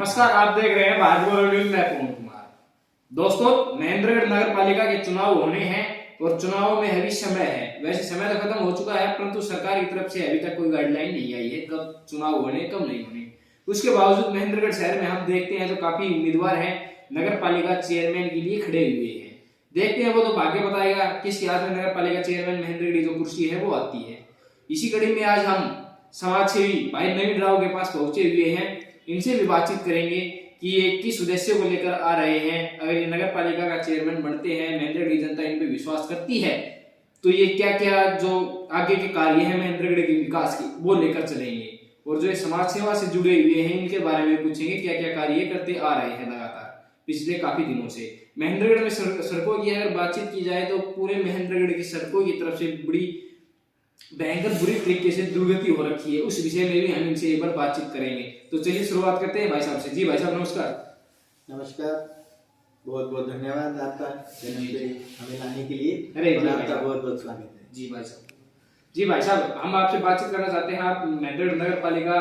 नमस्कार, आप देख रहे हैं भाजपा न्यूज में पूर्ण कुमार। दोस्तों, महेंद्रगढ़ नगर पालिका के चुनाव होने हैं और चुनाव में अभी समय है। वैसे समय तो खत्म हो चुका है, परंतु सरकार की तरफ से अभी तक कोई गाइडलाइन नहीं आई है कब चुनाव होने कब नहीं होने। उसके बावजूद महेंद्रगढ़ शहर में हम देखते हैं तो काफी उम्मीदवार हैं नगर पालिका चेयरमैन के लिए खड़े हुए हैं। देखते हैं वो तो भाग्य बताएगा किसके हाथ में नगर पालिका चेयरमैन महेंद्रगढ़ की जो कुर्सी है वो आती है। इसी कड़ी में आज हम समाज सेवी भाई नवीन राव के पास पहुंचे हुए हैं। इनसे भी बातचीत करेंगे कि ये किस उद्देश्य को लेकर आ रहे हैं। अगर ये नगर पालिका का चेयरमैन बनते हैं, महेंद्रगढ़ की जनता इन पे विश्वास करती है, तो ये क्या क्या जो आगे के कार्य हैं महेंद्रगढ़ के विकास की वो लेकर चलेंगे। और जो ये समाज सेवा से जुड़े हुए हैं इनके बारे में पूछेंगे क्या क्या कार्य करते आ रहे हैं लगातार पिछले काफी दिनों से। महेंद्रगढ़ में सड़कों की अगर बातचीत की जाए तो पूरे महेंद्रगढ़ की सड़कों की तरफ से बड़ी भयंकर बुरी तरीके से दुर्गति हो रखी है। उस विषय में भी हम इनसे एक बार बातचीत करेंगे। तो चलिए शुरुआत करते हैं भाई साहब से। जी भाई साहब नमस्कार। नमस्कार, बहुत बहुत धन्यवाद आपका जन्म पे हमें लाने के लिए। अरे और आपका बहुत बहुत स्वागत है। जी भाई साहब। जी भाई साहब, हम आपसे बातचीत करना चाहते हैं। आप महेंद्रगढ़ नगर पालिका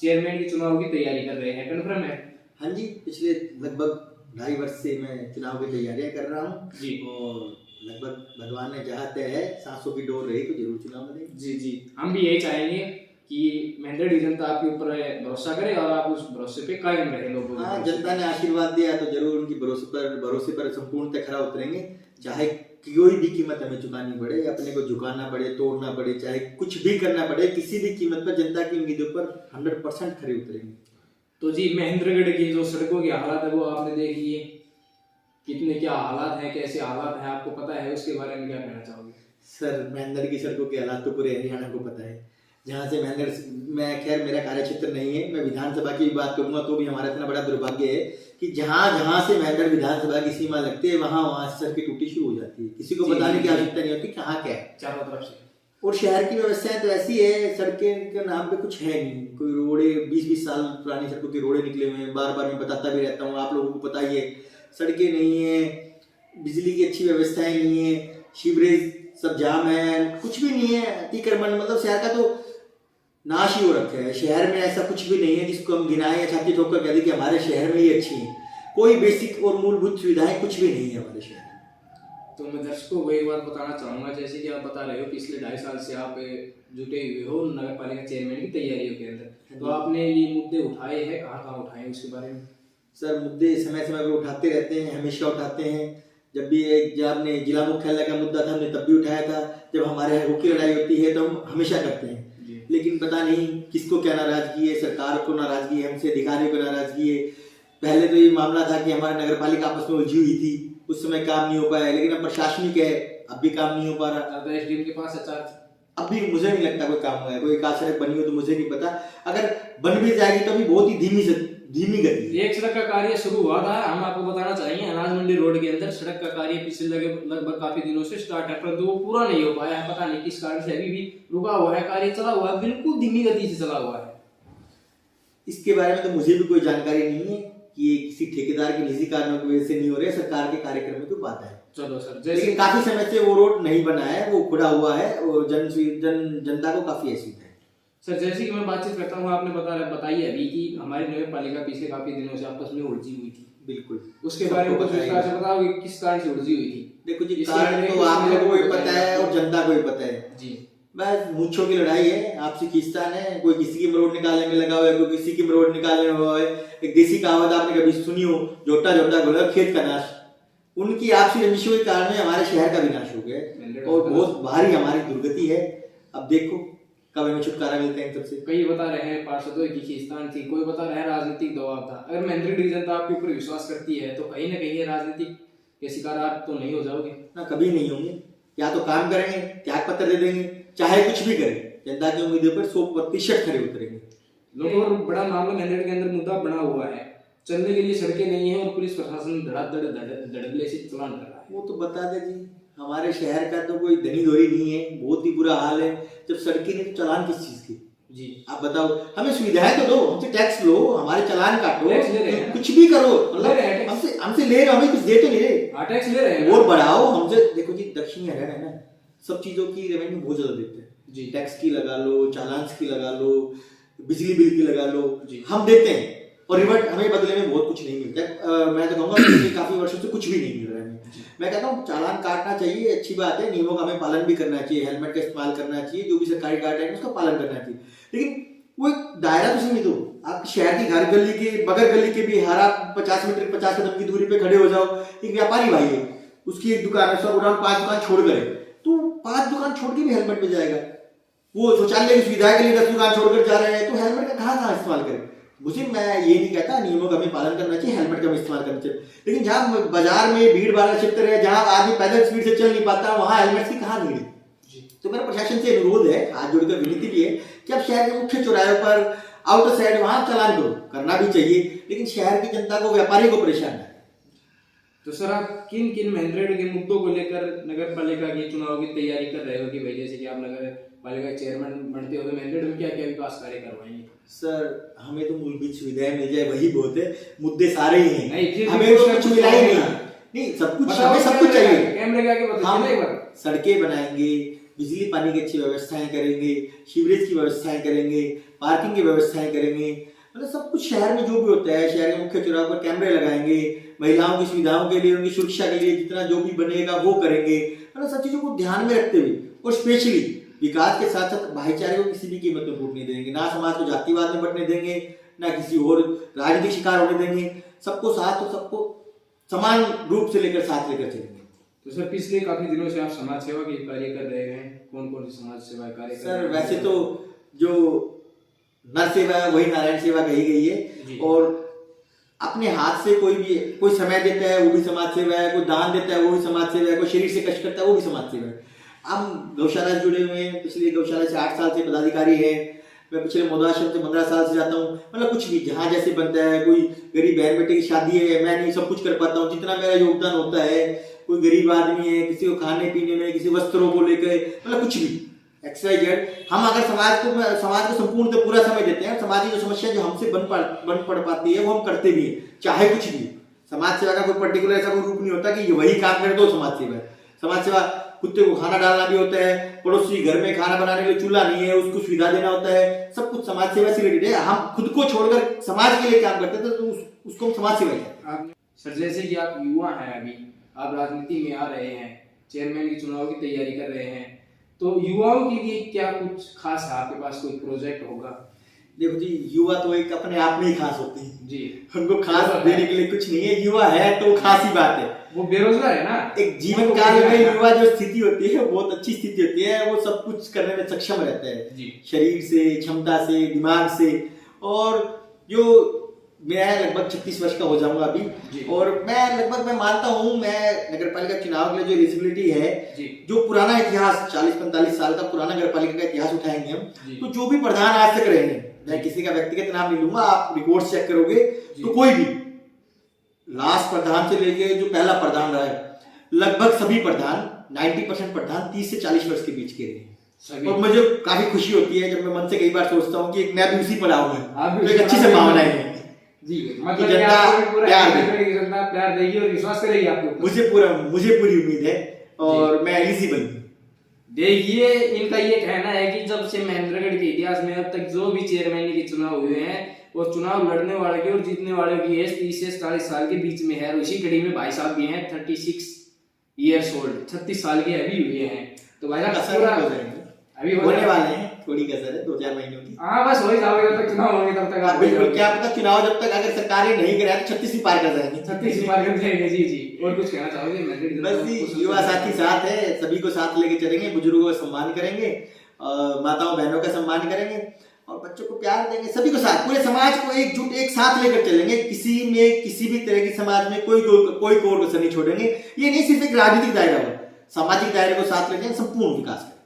चेयरमैन की चुनाव की तैयारी कर रहे हैं, कन्फर्म है? हाँ जी, पिछले लगभग 2.5 वर्ष से मैं चुनाव की तैयारियां कर रहा हूँ जी। और लगभग भगवान ने चाहते हैं 700 की डोर रही तो जरूर चुनाव लड़ेंगे। जी जी, हम भी यही चाहेंगे कि महेंद्रगढ़ की जनता आपके ऊपर भरोसा करे और आप उस भरोसे पे कायम रहे लोगों को। हाँ, जनता ने आशीर्वाद दिया तो जरूर उनकी भरोसे पर संपूर्णतः खरा उतरेंगे। चाहे कोई भी कीमत हमें चुकानी पड़े, अपने को झुकाना पड़े, तोड़ना पड़े, चाहे कुछ भी करना पड़े, किसी भी कीमत पर जनता की उम्मीदों पर 100% खरे उतरेंगे। तो जी, महेंद्रगढ़ की जो सड़कों की हालत है वो आपने देख लिए, कितने क्या हालात हैं, कैसे हालात हैं आपको पता है, उसके बारे में क्या कहना चाहोगे? सर, महेंद्र की सड़कों के हालात तो पूरे हरियाणा को पता है। जहाँ से महेंद्र, मैं खैर मेरा कार्य क्षेत्र नहीं है, मैं विधानसभा की बात करूंगा तो भी हमारा इतना बड़ा दुर्भाग्य है कि जहाँ से महेंद्र विधानसभा की सीमा लगती है वहाँ सड़कें टूटी शुरू हो जाती है। किसी को बताने की आवश्यकता नहीं होती कहाँ क्या है चारों तरफ से। और शहर की व्यवस्थाएं तो ऐसी है, सड़कें के नाम पे कुछ है नहीं। कोई रोडे 20-20 साल पुरानी सड़कों के रोडे निकले हुए हैं, बार बार मैं बताता भी रहता हूँ, आप लोगों को पता ही है। सड़कें नहीं है, बिजली की अच्छी व्यवस्थाएं नहीं है, सीवरेज सब जाम है, कुछ भी नहीं है। अतिक्रमण, मतलब शहर का तो नाश ही हो रखा है। शहर में ऐसा कुछ भी नहीं है जिसको हम गिनाएं या छाती ठोकर कह दें कि हमारे शहर में ही अच्छी है। कोई बेसिक और मूलभूत सुविधाएं कुछ भी नहीं है हमारे शहर में। तो मैं दर्शकों को एक बात बताना चाहूंगा, जैसे कि आप बता रहे हो पिछले 2.5 साल से आप जुटे हुए हो नगर पालिका चेयरमैन की तैयारियों के अंदर, तो आपने ये मुद्दे उठाए हैं, कहाँ उठाए उसके बारे में? सर, मुद्दे समय समय पर उठाते रहते हैं, हमेशा उठाते हैं। जब आपने जिला मुख्यालय का मुद्दा था हमने तब भी उठाया था। जब हमारे हकों की लड़ाई होती है तो हम हमेशा करते हैं। लेकिन पता नहीं किसको क्या नाराजगी है, सरकार को नाराजगी है, हमसे अधिकारियों को नाराजगी है। पहले तो ये मामला था कि हमारी नगर पालिका आपस में उलझी हुई थी, उस समय काम नहीं हो पाया। लेकिन अब प्रशासनिक है, अब भी काम नहीं हो पा रहा। अब एसडीएम के पास अब भी मुझे नहीं लगता कोई काम हुआ है। कोई एकाध सड़क बनी हो तो मुझे नहीं पता, अगर बन भी जाएगी तो भी बहुत ही धीमी गति। एक सड़क का कार्य शुरू हुआ था, हम आपको बताना चाहेंगे, अनाज मंडी रोड के अंदर सड़क का कार्य पिछले लगभग काफी दिनों से स्टार्ट है, परंतु वो पूरा नहीं हो पाया है। पता नहीं किस कारण से अभी भी रुका हुआ है, कार्य चला हुआ है, बिल्कुल धीमी गति से चला हुआ है। इसके बारे में तो मुझे भी कोई जानकारी नहीं है कि ये किसी ठेकेदार के निजी कारणों की वजह से नहीं हो रहा है, सरकार के कार्यक्रम में कोई बात है। चलो सर, लेकिन काफी समय से वो रोड नहीं बना है, वो खुदा हुआ है और जनता को काफी असुविधा है। सर, जैसे कि मैं बातचीत करता हूँ, आपने बताई अभी कि हमारी नगर पालिका पिछले काफी दिनों से आपस में उलझी हुई थी। बिल्कुल, उसके बारे में कुछ विस्तार से बताओगे किस कारण से उलझी हुई थी? देखो जी, कारण तो आप लोगों को भी पता है और जनता को भी पता है जी। बस मूंछों की लड़ाई है, आपसी खींचतान है। कोई किसी की मरोड़ निकालने में लगा हुआ है, कोई किसी की मरोड़ निकालने में हुआ है। एक देसी कहावत आपने कभी सुनी हो, जोटा जोटा घोड़ा खेत का नाश। उनकी आपसी रंजिशों के कारण हमारे शहर का विनाश हो गया और बहुत भारी हमारी दुर्गति है। अब देखो कब हमें छुटकारा मिलता है सबसे। कई बता रहे हैं पार्षदों की खींचतान थी, कोई बता रहा है राजनीतिक दबाव था। अगर महेंद्रगढ़ की जनता आपके ऊपर विश्वास करती है तो कहीं ना कहीं राजनीतिक के शिकार आप तो नहीं हो जाओगे ना? कभी नहीं होंगे। या तो काम करेंगे, त्याग पत्र दे देंगे, चाहे कुछ भी करें, जनता की उम्मीदों पर 100% खरे उतरेंगे। लोगों और बड़ा मामला महेंद्रगढ़ के अंदर मुद्दा बना हुआ है, चलने के लिए सड़कें नहीं है और पुलिस प्रशासन धड़ल्ले से चलान कर रहा है। वो तो बता दे जी, हमारे शहर का तो कोई धनी धोरी नहीं है, बहुत ही बुरा हाल है। जब सड़कें नहीं तो चलान किस चीज की? जी आप बताओ, हमें सुविधाएं तो दो, हमसे टैक्स लो, हमारे चालान काटो, टैक्स ले रहे हैं, कुछ भी करो, मतलब हमसे ले रहे हो, हमें कुछ दे तो नहीं रहे। टैक्स ले रहे हैं, वोट बढ़ाओ हमसे। देखो जी, दक्षिणी हरियाणा है ना, सब चीजों की रेवेन्यू बहुत ज्यादा देते हैं जी। टैक्स की लगा लो, चालान की लगा लो, बिजली बिल की लगा लो, जी। हम देते हैं। और रिवर्ट हमें बदले में बहुत कुछ नहीं मिलता है। मैं तो कहूँगा पिछले काफी वर्षों से कुछ भी नहीं मिल रहा है हमें। मैं कहता हूँ चालान काटना चाहिए, अच्छी बात है, नियमों का हमें पालन भी करना चाहिए, हेलमेट का इस्तेमाल करना चाहिए, जो भी सरकारी गाइडलाइन है उसका पालन करना चाहिए, लेकिन वो एक दायरा तो सीमित हो। आप शहर की घर गली के बगल गली के भी हर आप 50 मीटर 50 कदम की दूरी पे खड़े हो जाओ, एक व्यापारी भाई है, उसकी एक दुकान है, 5 दुकान छोड़ करे तो 5 दुकान छोड़ के भी हेलमेट मिल जाएगा। वो शौचालय की सुविधा के लिए 10 दुकान छोड़कर जा रहे हैं तो हेलमेट का कहाँ इस्तेमाल करें। मुझे मैं ये नहीं कहता, नियमों का हमें पालन करना चाहिए, हेलमेट का भी इस्तेमाल करना चाहिए, लेकिन जहाँ बाजार में भीड़ भाड़ क्षेत्र है, जहाँ आदमी पैदल स्पीड से चल नहीं पाता, वहाँ हेलमेट की कहाँ नीड है। तो मेरा प्रशासन से अनुरोध है, हाथ जोड़कर विनती भी है कि आप शहर के मुख्य चौराहे पर आउटर साइड वहां चालान करो, करना भी चाहिए, लेकिन शहर की जनता को, व्यापारी को परेशान है। तो सर आप किन किन महेंद्रगढ़ के मुद्दों को लेकर नगर पालिका के चुनाव की तैयारी कर रहे हो कि भाई जैसे कि आप नगर पालिका चेयरमैन बनते हो तो महेंद्रगढ़ में क्या क्या विकास कार्य करवाएंगे? सर हमें तो मूलभूत सुविधाएं मिल जाए वही बहुत है, मुद्दे सारे ही हैं, हमें तो कुछ मिला ही नहीं, सब कुछ हमें सब कुछ चाहिए। कैमरे के आगे हम एक बार सड़कें बनाएंगे, बिजली पानी की अच्छी व्यवस्थाएं करेंगे, सीवरेज की व्यवस्थाएं करेंगे, पार्किंग की व्यवस्थाएं करेंगे, मतलब सब कुछ शहर में जो भी होता है, शहर के मुख्य चौराहों पर कैमरे लगाएंगे, महिलाओं की सुविधाओं के लिए, उनकी सुरक्षा के लिए जितना जो भी बनेगा वो करेंगे, मतलब सब चीजों को ध्यान में रखते हुए, और स्पेशली विकास के साथ साथ भाईचारे को किसी भी कीमत में टूटने देंगे, ना समाज को जातिवाद में बढ़ने देंगे, ना किसी और राजनीतिक शिकार होने देंगे, सबको साथ और सबको समान रूप से लेकर साथ लेकर चलेंगे। तो सर पिछले काफी दिनों से आप समाज सेवा के कार्य कर रहे हैं, कौन कौन सी समाज सेवा कार्य कर रहे हैं? सर वैसे तो जो नर सेवा है वही नारायण सेवा कही गई है, और अपने हाथ से कोई समय देता है वो भी समाज सेवा है, कोई दान देता है वो भी समाज सेवा है, कोई शरीर से कष्ट करता है वो भी समाज सेवा है। हम गौशाला से जुड़े हुए हैं, पिछले गौशाला से 8 साल से पदाधिकारी है, मैं पिछले मोदाश्रम से 15 साल से जाता हूँ, मतलब कुछ भी जहाँ जैसे बनता है, कोई गरीब बहन बेटे की शादी है, मैं नहीं सब कुछ कर पाता हूँ, जितना मेरा योगदान होता है, कोई गरीब आदमी है, किसी को खाने पीने में, किसी वस्त्रों को लेकर, मतलब कुछ भी XYZ, हम अगर समाज को संपूर्ण पूरा समय देते हैं, समाज की जो समस्या जो हमसे बन पड़ पाती है वो हम करते भी हैं, चाहे कुछ भी। समाज सेवा का कोई पर्टिकुलर ऐसा कोई रूप नहीं होता कि वही काम करे तो समाज सेवा है। समाज सेवा कुत्ते को खाना डालना भी होता है, पड़ोसी घर में खाना बनाने के लिए चूल्हा नहीं है उसको सुविधा देना होता है, सब कुछ समाज सेवा से रिलेटेड है। हम खुद को छोड़कर समाज के लिए काम करते थे तो उसको हम समाज सेवा है। सर जैसे कि आप युवा हैं, अभी आप राजनीति में आ रहे हैं, चेयरमैन की चुनाव की तैयारी कर रहे हैं, तो युवाओं के लिए क्या कुछ खास है, आपके पास कोई प्रोजेक्ट होगा? देखो जी, युवा तो एक अपने आप में ही खास होते हैं जी, उनको खास देने के लिए कुछ नहीं है, युवा है तो खास ही बात है। वो बेरोजगार है ना, एक जीवन काल में युवा जो स्थिति होती है बहुत अच्छी स्थिति होती है, वो सब कुछ करने में सक्षम रहता है जी, शरीर से, क्षमता से, दिमाग से। और जो मैं लगभग 36 वर्ष का हो जाऊंगा अभी, और मैं मानता हूँ मैं नगर पालिका चुनाव के लिए जो एलिजिबिलिटी है, जो पुराना इतिहास 40-45 साल का पुराना नगर पालिका का इतिहास उठाएंगे हम, तो जो भी प्रधान आज तक रहे हैं, मैं किसी का व्यक्तिगत नाम नहीं लूंगा, आप रिकॉर्ड चेक करोगे तो कोई भी लास्ट प्रधान से लेके जो पहला प्रधान रहा है, लगभग सभी प्रधान 90% प्रधान 30 से 40 वर्ष के बीच के रहे। और मुझे काफी खुशी होती है जब मैं मन से कई बार सोचता हूँ कि मैं भी उसी पर आऊंगा, तो एक अच्छी संभावना है जी, मतलब जनता प्यार देगी और विश्वास करेगी आपको। मुझे पूरी उम्मीद है और मैं एलिजिबल हूँ। देखिए इनका ये कहना है कि जब से महेंद्रगढ़ के इतिहास में अब तक जो भी चेयरमैन के चुनाव हुए हैं और चुनाव लड़ने वाले की और जीतने वाले की एज 30 से 40 साल के बीच में है, और इसी कड़ी में भाई साहब भी हैं 36 ईयर्स ओल्ड, 36 साल के अभी हुए हैं। तो भाई साहब अभी होने वाले हैं, थोड़ी कसर है 2-4 महीनों की। हाँ बस हो ही जाओगे, जब तक चुनाव होंगे तब तक आप बिल्कुल, क्या पता चुनाव जब तक अगर सरकार नहीं कराए तो 36 ही पार कर जाएंगे। 36 ही पार कर जाएंगे। जी जी, और कुछ कहना चाहोगे? बस युवा साथी साथ है, सभी को साथ लेके चलेंगे, बुजुर्गों का सम्मान करेंगे, माताओं बहनों का सम्मान करेंगे और बच्चों को प्यार देंगे, सभी को साथ, पूरे समाज को एकजुट एक साथ लेकर चलेंगे। किसी भी तरह की समाज में कोई कोर कसर नहीं छोड़ेंगे। ये नहीं सिर्फ एक राजनीतिक दायरा हो, सामाजिक दायरे को साथ लेकर संपूर्ण विकास करेंगे।